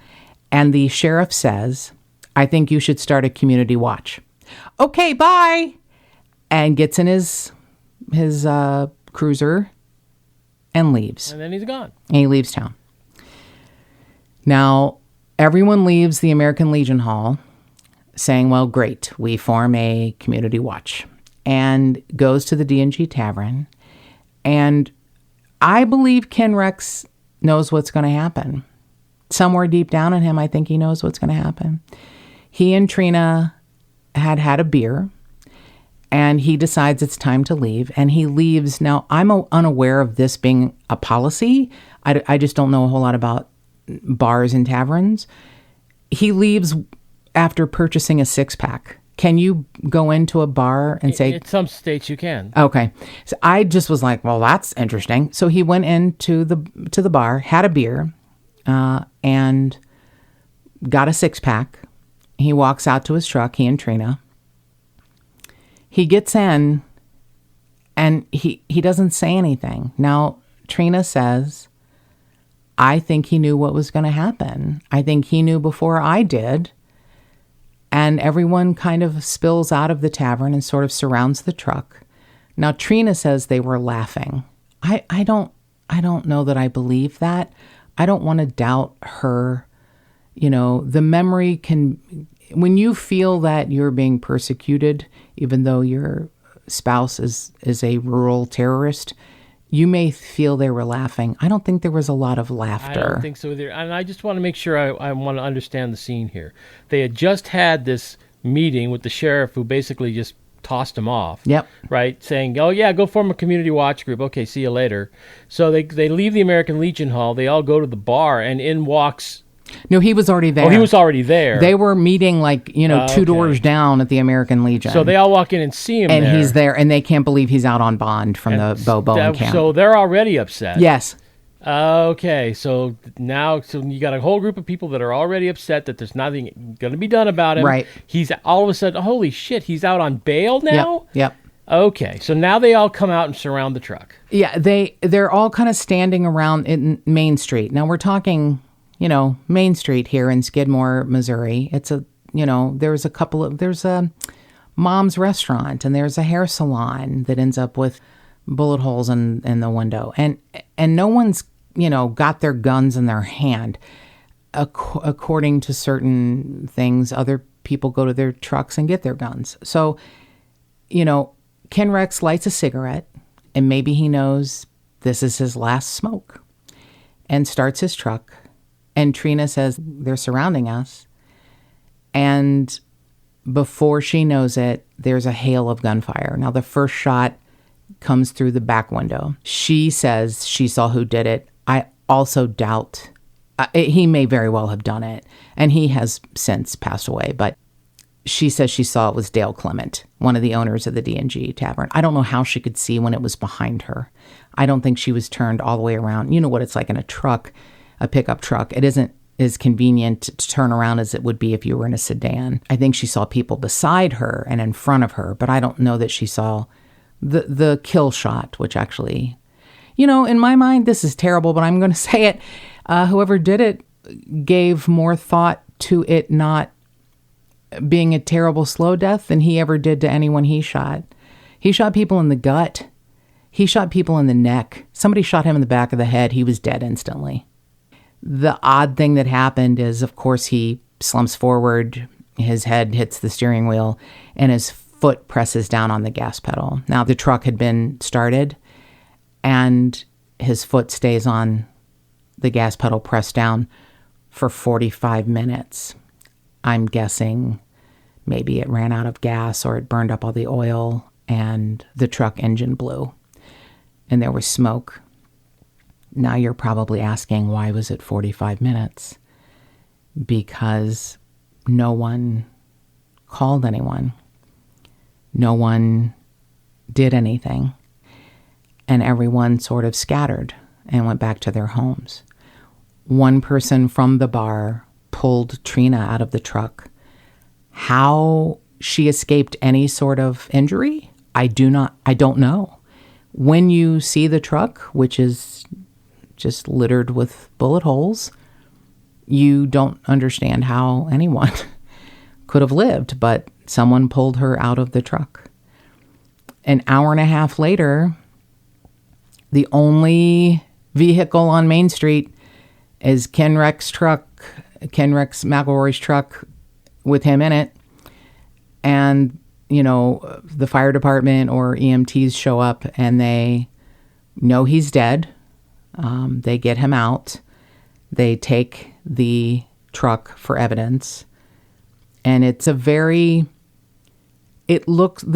And the sheriff says, I think you should start a community watch. Okay, bye. And gets in his cruiser and leaves. And then he's gone. And he leaves town. Now, everyone leaves the American Legion Hall saying, well, great, we form a community watch. And goes to the D&G Tavern. And I believe Ken Rex knows what's going to happen. Somewhere deep down in him, I think he knows what's going to happen. He and Trina had a beer, and he decides it's time to leave, and he leaves. Now, I'm unaware of this being a policy. I just don't know a whole lot about bars and taverns. He leaves after purchasing a six-pack. Can you go into a bar and say... In some states you can. Okay. So I just was like, well, that's interesting. So he went into the bar, had a beer, and got a six-pack. He walks out to his truck, he and Trina. He gets in, and he doesn't say anything. Now, Trina says, I think he knew what was going to happen. I think he knew before I did. And everyone kind of spills out of the tavern and sort of surrounds the truck. Now, Trina says they were laughing. I don't know that I believe that. I don't want to doubt her. The memory can, when you feel that you're being persecuted, even though your spouse is a rural terrorist, you may feel they were laughing. I don't think there was a lot of laughter. I don't think so either. And I just want to make sure I want to understand the scene here. They had just had this meeting with the sheriff who basically just tossed him off. Yep. Right? Saying, oh, yeah, go form a community watch group. Okay, see you later. So they leave the American Legion Hall. They all go to the bar, and in walks... No, he was already there. Oh, he was already there. They were meeting two doors down at the American Legion. So they all walk in and see him and there. He's there, and they can't believe he's out on bond from the Bowen camp. So they're already upset. Yes. Okay, so now you got a whole group of people that are already upset that there's nothing going to be done about him. Right. He's all of a sudden, holy shit, he's out on bail now? Yep. Okay, so now they all come out and surround the truck. Yeah, they're all kind of standing around in Main Street. Now we're talking... Main Street here in Skidmore, Missouri. It's there's a mom's restaurant, and there's a hair salon that ends up with bullet holes in the window. And no one's, got their guns in their hand. According to certain things, other people go to their trucks and get their guns. So, Ken Rex lights a cigarette, and maybe he knows this is his last smoke, and starts his truck And Trina says, they're surrounding us. And before she knows it, there's a hail of gunfire. Now, the first shot comes through the back window. She says she saw who did it. I also doubt. He may very well have done it. And he has since passed away. But she says she saw it was Dale Clement, one of the owners of the D&G Tavern. I don't know how she could see when it was behind her. I don't think she was turned all the way around. You know what it's like in a truck, a pickup truck. It isn't as convenient to turn around as it would be if you were in a sedan. I think she saw people beside her and in front of her, but I don't know that she saw the kill shot, which actually, in my mind, this is terrible, but I'm going to say it. Whoever did it gave more thought to it not being a terrible slow death than he ever did to anyone he shot. He shot people in the gut. He shot people in the neck. Somebody shot him in the back of the head. He was dead instantly. The odd thing that happened is, of course, he slumps forward, his head hits the steering wheel, and his foot presses down on the gas pedal. Now, the truck had been started, and his foot stays on the gas pedal pressed down for 45 minutes. I'm guessing maybe it ran out of gas or it burned up all the oil, and the truck engine blew, and there was smoke. Now you're probably asking, why was it 45 minutes? Because no one called anyone. No one did anything. And everyone sort of scattered and went back to their homes. One person from the bar pulled Trina out of the truck. How she escaped any sort of injury, I don't know. When you see the truck, which is just littered with bullet holes, you don't understand how anyone could have lived, but someone pulled her out of the truck. An hour and a half later, the only vehicle on Main Street is Ken Rex McElroy's truck with him in it. And, the fire department or EMTs show up and they know he's dead. They get him out. They take the truck for evidence. And the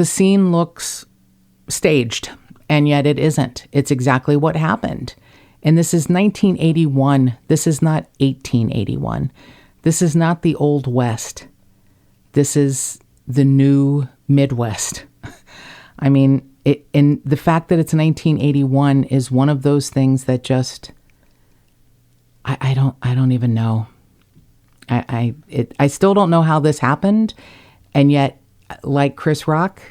scene looks staged, and yet it isn't. It's exactly what happened. And this is 1981. This is not 1881. This is not the Old West. This is the new Midwest. I mean, and the fact that it's 1981 is one of those things that just, I don't even know. I still don't know how this happened. And yet, like Chris Rock,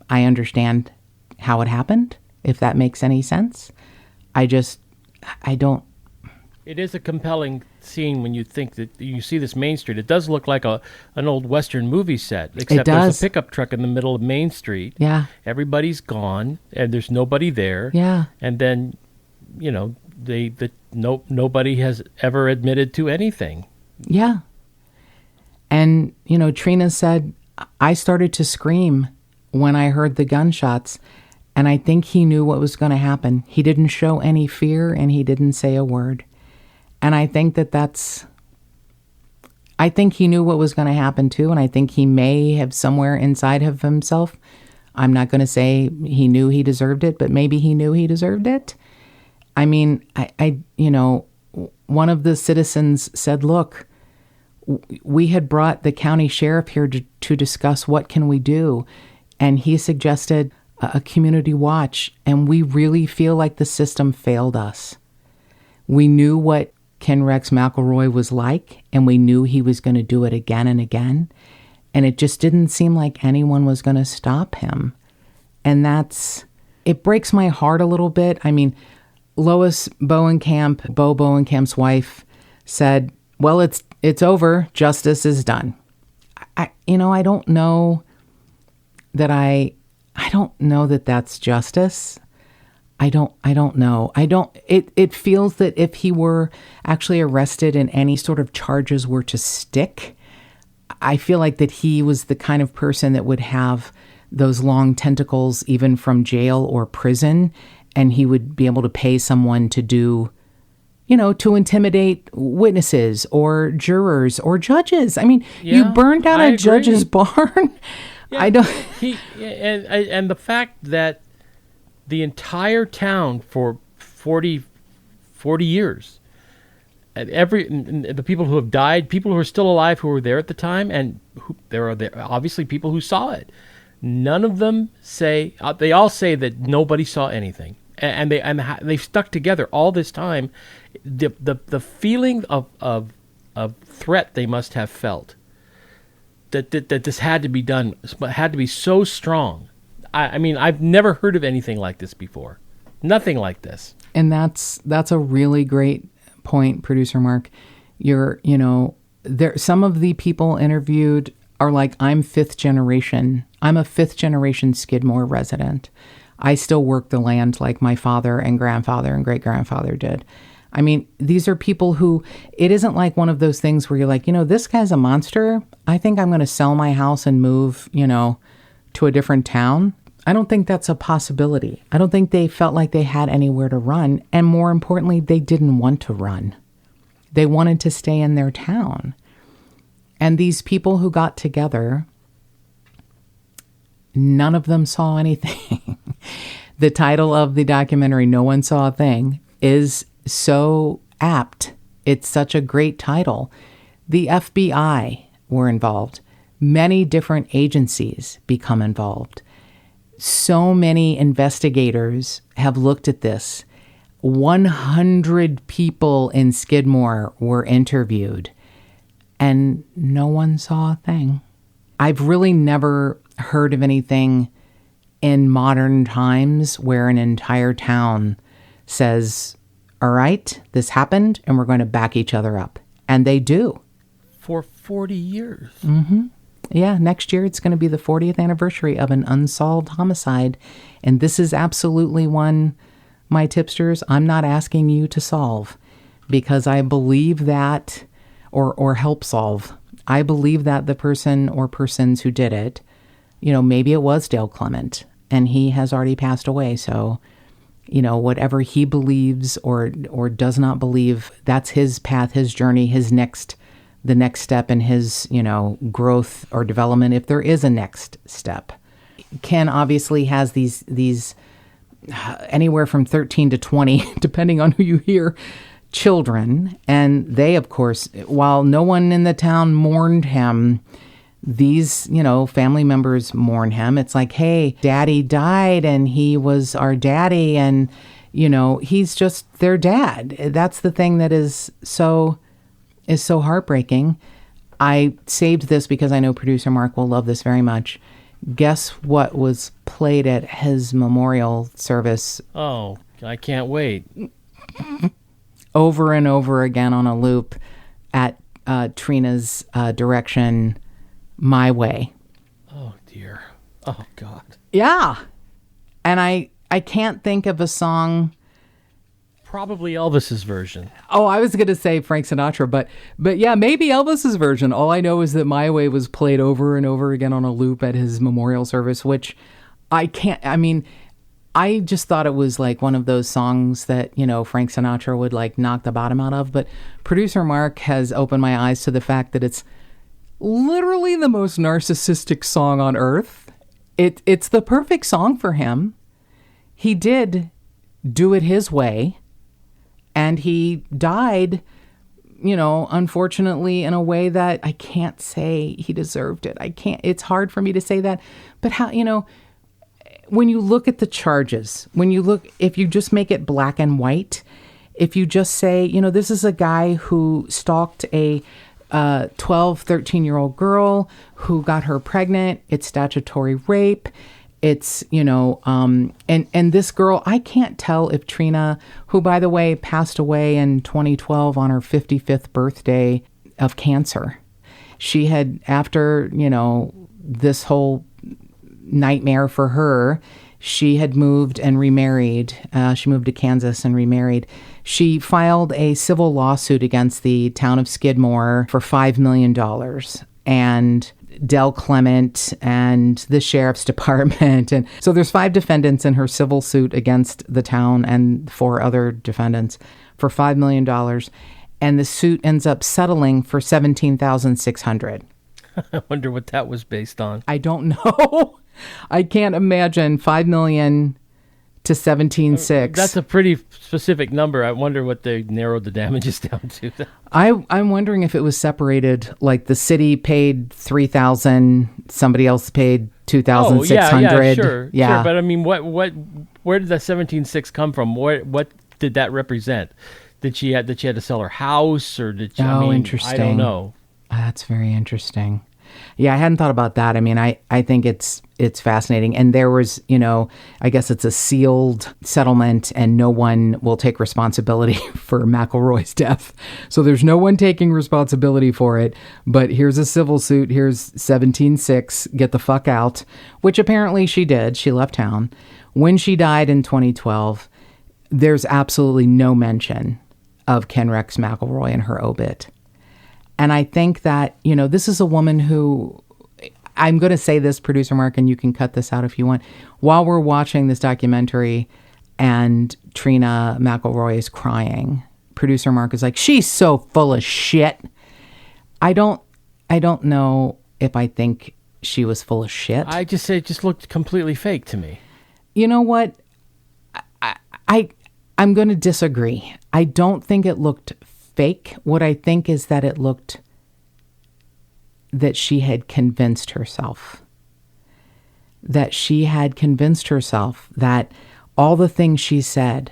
I understand how it happened, if that makes any sense. I don't. It is a compelling scene when you think that you see this Main Street. It does look like an old Western movie set, except there's a pickup truck in the middle of Main Street. Yeah. Everybody's gone, and there's nobody there. Yeah. And then, nobody has ever admitted to anything. Yeah. And, Trina said, I started to scream when I heard the gunshots, and I think he knew what was going to happen. He didn't show any fear, and he didn't say a word. And I think I think he knew what was going to happen too, and I think he may have somewhere inside of himself, I'm not going to say he knew he deserved it, but maybe he knew he deserved it. I mean, one of the citizens said, look, we had brought the county sheriff here to discuss what can we do, and he suggested a community watch, and we really feel like the system failed us. We knew what Ken Rex McElroy was like, and we knew he was going to do it again and again, and it just didn't seem like anyone was going to stop him. And it breaks my heart a little bit. I mean, Lois Bowenkamp, Bo Bowenkamp's wife, said, well, it's over. Justice is done. I don't know that that's justice. I don't know. It feels that if he were actually arrested and any sort of charges were to stick, I feel like that he was the kind of person that would have those long tentacles even from jail or prison, and he would be able to pay someone to do to intimidate witnesses or jurors or judges. I mean, you burned down a judge's barn. Yeah, I don't. And the fact that the entire town for 40 years, and the people who have died, people who are still alive who were there at the time, and there are obviously people who saw it. None of them say. They all say that nobody saw anything, and they've stuck together all this time. The feeling of threat they must have felt that this had to be done, had to be so strong. I mean, I've never heard of anything like this before. Nothing like this. And that's a really great point, producer Mark. Some of the people interviewed are like, I'm fifth generation. I'm a fifth generation Skidmore resident. I still work the land like my father and grandfather and great grandfather did. I mean, these are people who, it isn't like one of those things where you're like, this guy's a monster. I think I'm going to sell my house and move, to a different town. I don't think that's a possibility. I don't think they felt like they had anywhere to run. And more importantly, they didn't want to run. They wanted to stay in their town. And these people who got together, none of them saw anything. The title of the documentary, No One Saw a Thing, is so apt. It's such a great title. The FBI were involved. Many different agencies become involved. So many investigators have looked at this. 100 people in Skidmore were interviewed, and no one saw a thing. I've really never heard of anything in modern times where an entire town says, all right, this happened, and we're going to back each other up. And they do. For 40 years. Mm-hmm. Yeah, next year it's going to be the 40th anniversary of an unsolved homicide. And this is absolutely one, my tipsters, I'm not asking you to solve, because I believe that, or help solve. I believe that the person or persons who did it, maybe it was Dale Clement, and he has already passed away. So, whatever he believes or does not believe, that's his path, his journey, the next step in his, growth or development, if there is a next step. Ken obviously has these anywhere from 13 to 20, depending on who you hear, children. And they, of course, while no one in the town mourned him, these, family members mourn him. It's like, hey, daddy died and he was our daddy, and, he's just their dad. That's the thing that is so heartbreaking. I saved this because I know producer Mark will love this very much. Guess what was played at his memorial service? Oh, I can't wait. Over and over again on a loop at Trina's direction, My Way. Oh, dear. Oh, God. Yeah. And I can't think of a song. Probably Elvis's version. Oh, I was going to say Frank Sinatra, but yeah, maybe Elvis's version. All I know is that My Way was played over and over again on a loop at his memorial service, which I just thought it was like one of those songs that, Frank Sinatra would like knock the bottom out of. But producer Mark has opened my eyes to the fact that it's literally the most narcissistic song on earth. It's the perfect song for him. He did do it his way. And he died, unfortunately, in a way that I can't say he deserved it. It's hard for me to say that. But how, when you look at the charges, if you just make it black and white, if you just say, this is a guy who stalked a 12, 13-year-old girl who got her pregnant, it's statutory rape. It's, and this girl, I can't tell if Trina, who, by the way, passed away in 2012 on her 55th birthday of cancer. She had, after, this whole nightmare for her, she had moved and remarried. She moved to Kansas and remarried. She filed a civil lawsuit against the town of Skidmore for $5 million. And Del Clement and the sheriff's department. And so there's 5 defendants in her civil suit against the town and 4 other defendants for $5 million. And the suit ends up settling for $17,600. I wonder what that was based on. I don't know. I can't imagine $5 million to 17.6. That's a pretty specific number. I wonder what they narrowed the damages down to. I'm wondering if it was separated, like the city paid $3,000, somebody else paid $2,600. Yeah, sure. But I mean, where did that 17.6 come from? What did that represent? Did she had to sell her house, or did she? Interesting. I don't know. That's very interesting. Yeah, I hadn't thought about that. I mean, I think it's fascinating. And there was, I guess it's a sealed settlement and no one will take responsibility for McElroy's death. So there's no one taking responsibility for it. But here's a civil suit. Here's 17.6, get the fuck out, which apparently she did. She left town. When she died in 2012, there's absolutely no mention of Ken Rex McElroy in her obit. And I think that, this is a woman who, I'm going to say this, Producer Mark, and you can cut this out if you want. While we're watching this documentary and Trina McElroy is crying, Producer Mark is like, she's so full of shit. I don't know if I think she was full of shit. I just say it just looked completely fake to me. You know what? I'm going to disagree. I don't think it looked fake. What I think is that it looked that she had convinced herself. That she had convinced herself that all the things she said,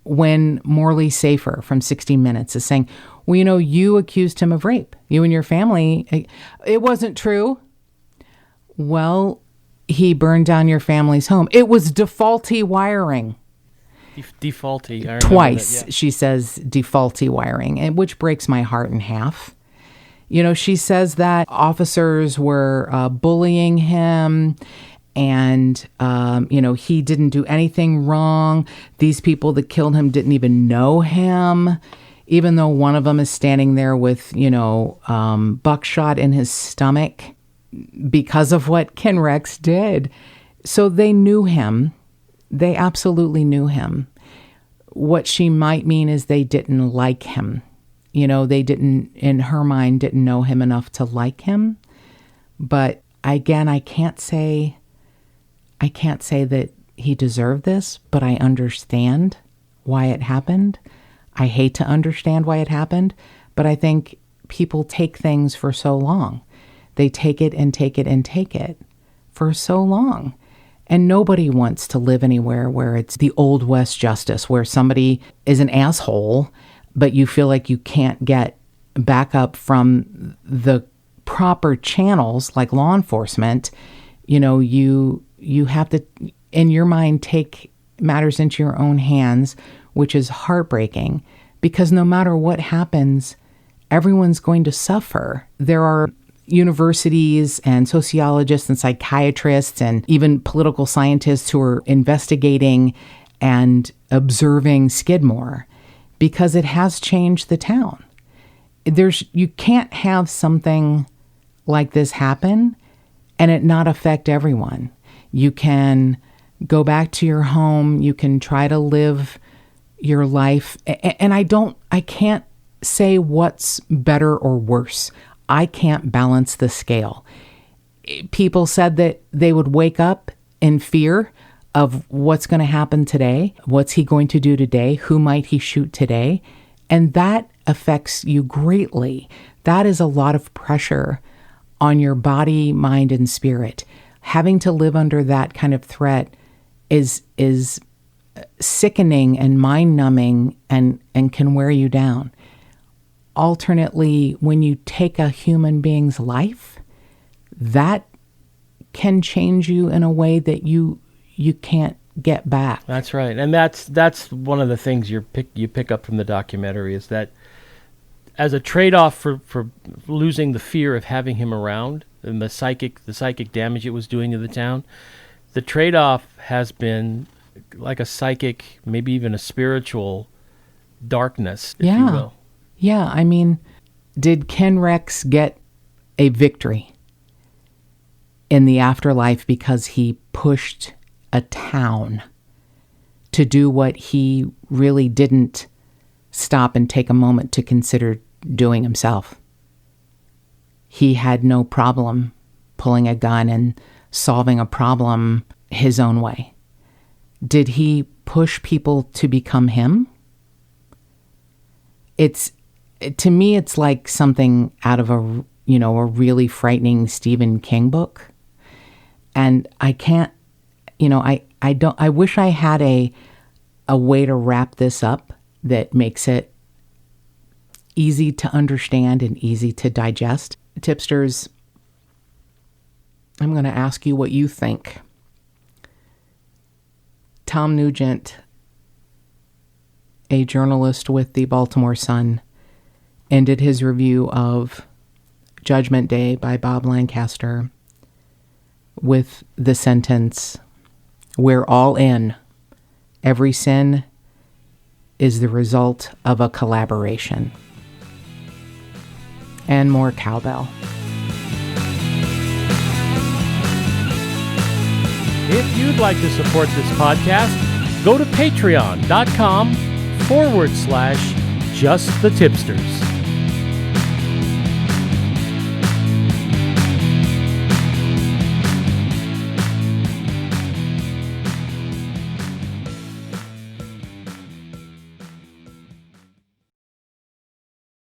when Morley Safer from 60 Minutes is saying, well, you accused him of rape. You and your family, it wasn't true. Well, he burned down your family's home. It was defaulty wiring. Defaulty. I Twice that, yeah. She says defaulty wiring, which breaks my heart in half. She says that officers were bullying him and, he didn't do anything wrong. These people that killed him didn't even know him, even though one of them is standing there with, buckshot in his stomach because of what Ken Rex did. So they knew him. They absolutely knew him. What she might mean is they didn't like him. They didn't, in her mind, didn't know him enough to like him. But again, I can't say that he deserved this, but I understand why it happened. I hate to understand why it happened, but I think people take things for so long. They take it and take it and take it for so long. And nobody wants to live anywhere where it's the Old West justice, where somebody is an asshole, but you feel like you can't get back up from the proper channels like law enforcement. You have to, in your mind, take matters into your own hands, which is heartbreaking because no matter what happens, everyone's going to suffer. There are universities and sociologists and psychiatrists and even political scientists who are investigating and observing Skidmore because it has changed the town. You can't have something like this happen and it not affect everyone. You can go back to your home, you can try to live your life, and I can't say what's better or worse. I can't balance the scale. People said that they would wake up in fear of what's going to happen today. What's he going to do today? Who might he shoot today? And that affects you greatly. That is a lot of pressure on your body, mind, and spirit. Having to live under that kind of threat is sickening and mind-numbing and can wear you down. Alternately, when you take a human being's life, that can change you in a way that you can't get back. That's right, and that's one of the things you pick up from the documentary is that as a trade-off for losing the fear of having him around and the psychic damage it was doing to the town, the trade-off has been like a psychic, maybe even a spiritual darkness, if you will. Yeah, I mean, did Ken Rex get a victory? in the afterlife because he pushed a town to do what he really didn't stop and take a moment to consider doing himself. He had no problem pulling a gun and solving a problem his own way. Did he push people to become him? To me, it's like something out of a really frightening Stephen King book. And I can't, I wish I had a way to wrap this up that makes it easy to understand and easy to digest. Tipsters, I'm going to ask you what you think. Tom Nugent, a journalist with the Baltimore Sun, ended his review of Judgment Day by Bob Lancaster with the sentence, "We're all in. Every sin is the result of a collaboration." And more cowbell. If you'd like to support this podcast, go to patreon.com/just the Tipsters.